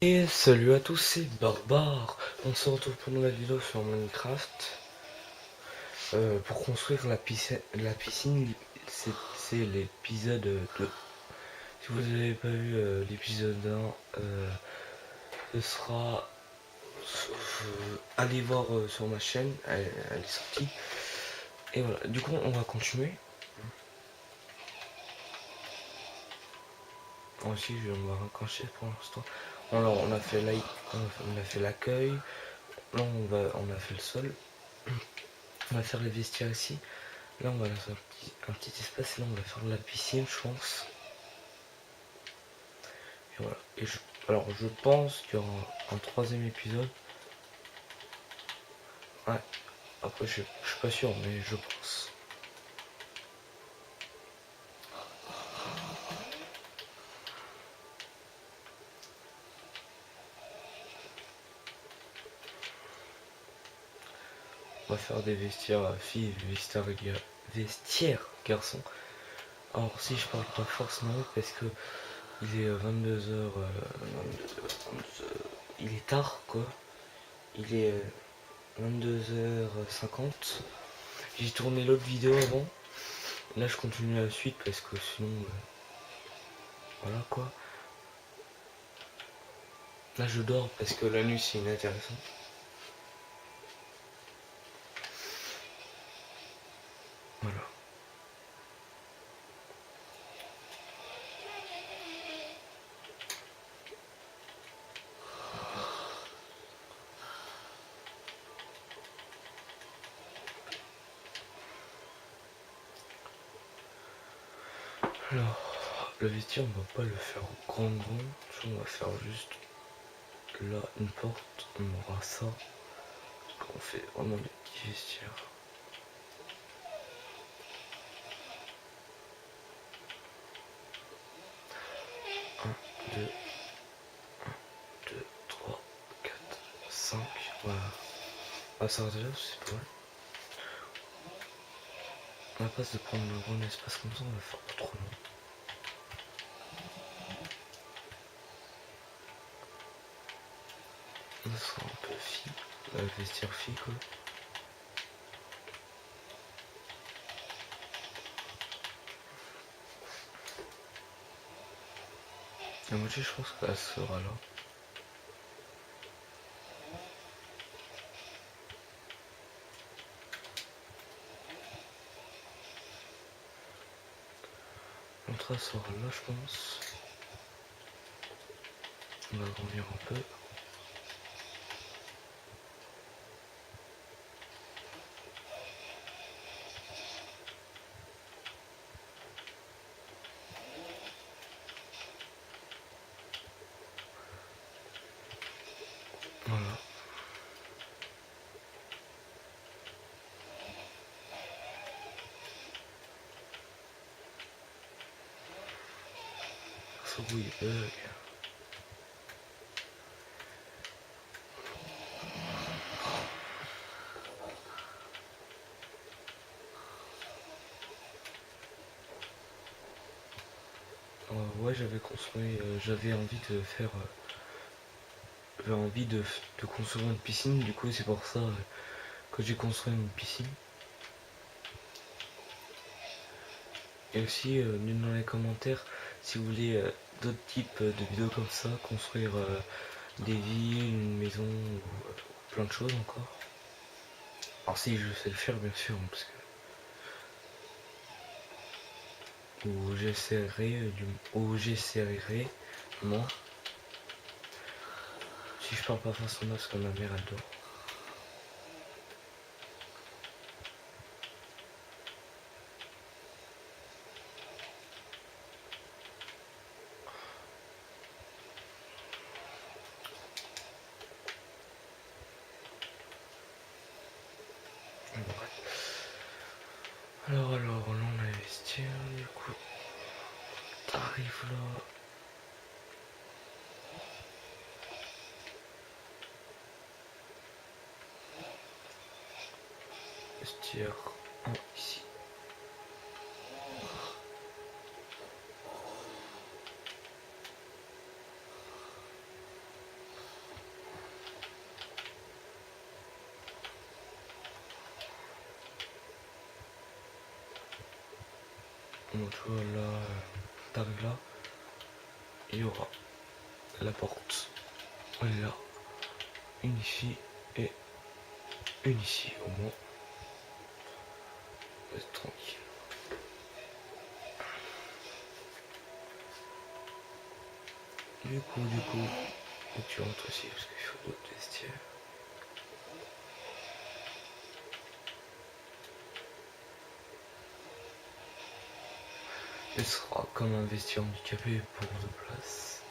Et salut à tous, c'est Barbare. On se retrouve pour une nouvelle vidéo sur Minecraft. Pour construire la piscine, c'est l'épisode 2. Si vous n'avez pas vu l'épisode 1, ce sera... allez voir sur ma chaîne, elle est sortie. Et voilà, du coup on va continuer. Ensuite on va raccrocher pour l'instant. Alors on a fait l'accueil. Là on a fait le sol. On va faire les vestiaires ici. Là on va laisser un petit espace et là on va faire la piscine je pense. Et voilà. Alors je pense qu'il y aura un troisième épisode. Ouais. Après je suis pas sûr mais je pense. On va faire des vestiaires filles, vestiaires garçons. Alors si je parle pas forcément parce que il est 22h, il est tard quoi. Il est 22h50. J'ai tourné l'autre vidéo avant. Là je continue la suite parce que sinon voilà quoi. Là je dors parce que la nuit c'est inintéressant. Voilà. Alors, le vestiaire on va pas le faire grand. On va faire juste là une porte, on aura ça. On fait vraiment des petits vestiaires. Un, deux, 3, 4, 5, voilà. Ah ça va déjà, c'est pas mal. On va pas se prendre le grand espace comme ça, on va faire pas trop long. Ça sera un peu fille, vestiaire fille quoi. La moitié je pense qu'elle sera là. L'entrée sera là je pense. On va agrandir un peu. Voilà. Ça oui, bug. Ouais j'avais construit, j'avais envie de faire... j'avais envie de construire une piscine, du coup c'est pour ça que j'ai construit une piscine. Et aussi, dites dans les commentaires si vous voulez d'autres types de vidéos comme ça, construire des villes, une maison, ou plein de choses encore. Alors si je sais le faire bien sûr, parce que... Ou j'essaierai, moi. Si je parle pas forcément parce que ma mère elle dort. Alors, là on a investi, du coup, t'arrives là. Vestiaire 1 ici. Donc voilà, t'arrives là, il y aura la porte, elle est là, une ici et une ici, au moins, vous êtes tranquille. Du coup, et tu rentres ici parce qu'il faut d'autres vestiaires. Il sera comme un vestiaire handicapé pour 2 places.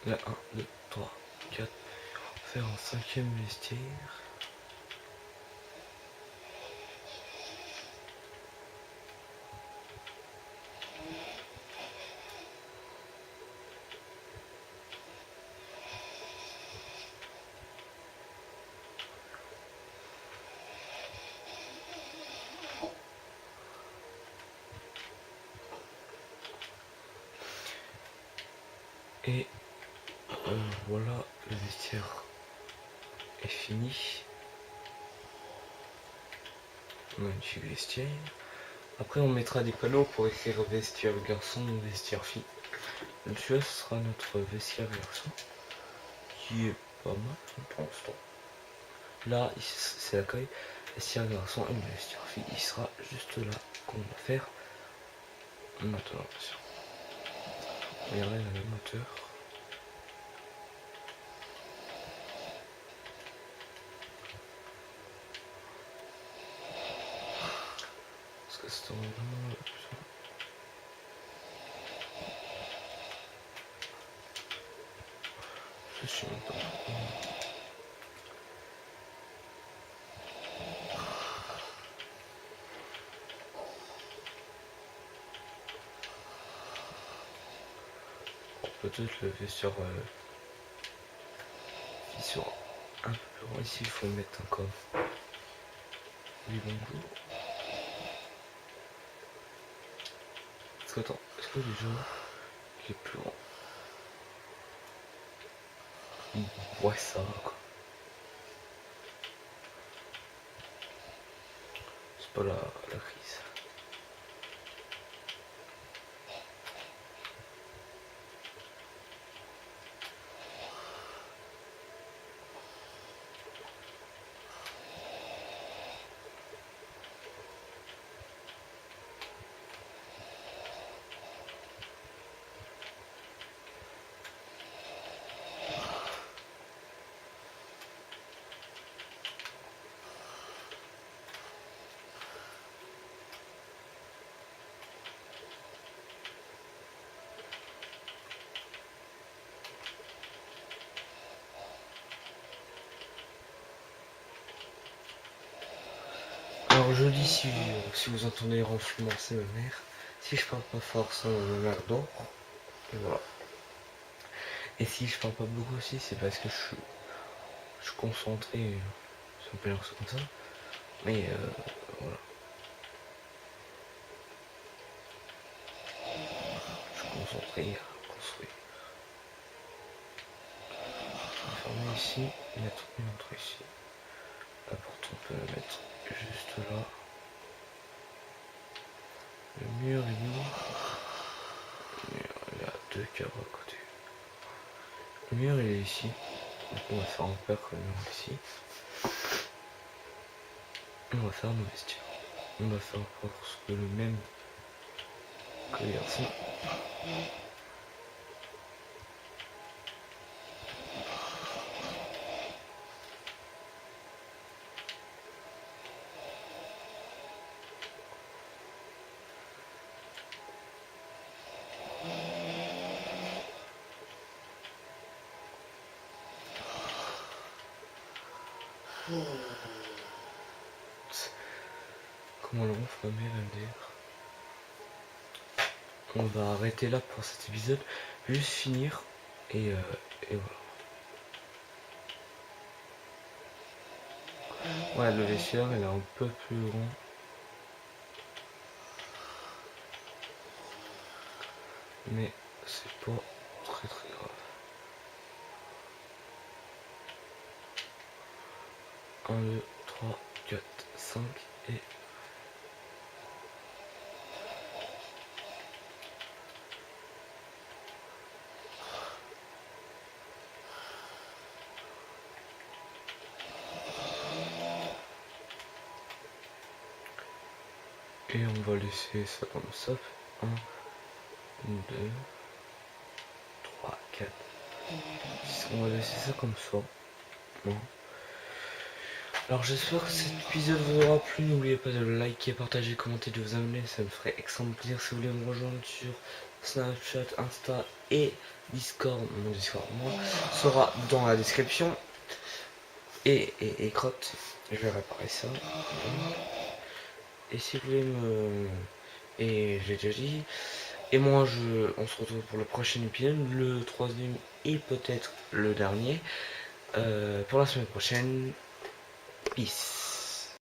Là, 1, 2, 3, 4. On va faire un 5e vestiaire. Et voilà, le vestiaire est fini. On a une petite vestiaire. Après, on mettra des panneaux pour écrire vestiaire garçon ou vestiaire fille. Celui-là, ce sera notre vestiaire garçon, qui est pas mal, pour l'instant. Là, c'est l'accueil. Vestiaire garçon et le vestiaire fille, il sera juste là qu'on va faire maintenant. Regardez, la même hauteur. Parce que c'est vraiment plus. Je sais même pas pourquoi. Peut-être le vestiaire qui sera un peu plus grand. Ici, il faut mettre un coffre. Oui, bonjour. Est-ce que attends, est-ce que déjà il est plus grand? Ouais, ça va quoi. C'est pas la crise. Alors je dis si vous entendez ronflement, c'est ma mère. Si je parle pas fort, c'est ma mère dort. Et voilà. Et si je parle pas beaucoup aussi, c'est parce que je suis concentré. Ça me peut dire ça comme ça. Mais voilà. Je suis concentré à construire. On va fermer ici, mettre une entrée ici. La porte, on peut la mettre juste là. Le mur est où? Le mur, il y a 2 cadres à côté. Le mur, il est ici. Donc on va faire un paire le mur ici. On va faire nos vestiaires. On va faire presque le même que les garçons. Comment le ronfle ma mère, elle dire. On va arrêter là pour cet épisode. Juste finir et voilà. Ouais, le vestiaire il est un peu plus grand. mais c'est pas très grave. 1, 2, 3, 4, 5 et... Et on va laisser ça comme ça. 1, 2, 3, 4, 6. On va laisser ça comme ça. Bon. Alors j'espère que cet épisode vous aura plu. N'oubliez pas de liker, partager, commenter, de vous abonner. Ça me ferait extrêmement plaisir si vous voulez me rejoindre sur Snapchat, Insta et Discord. Mon Discord, moi, sera dans la description. Et crotte. Je vais réparer ça. Et si vous voulez me... Et j'ai déjà dit. Et moi, on se retrouve pour le prochain épisode, le troisième et peut-être le dernier. Pour la semaine prochaine. Peace.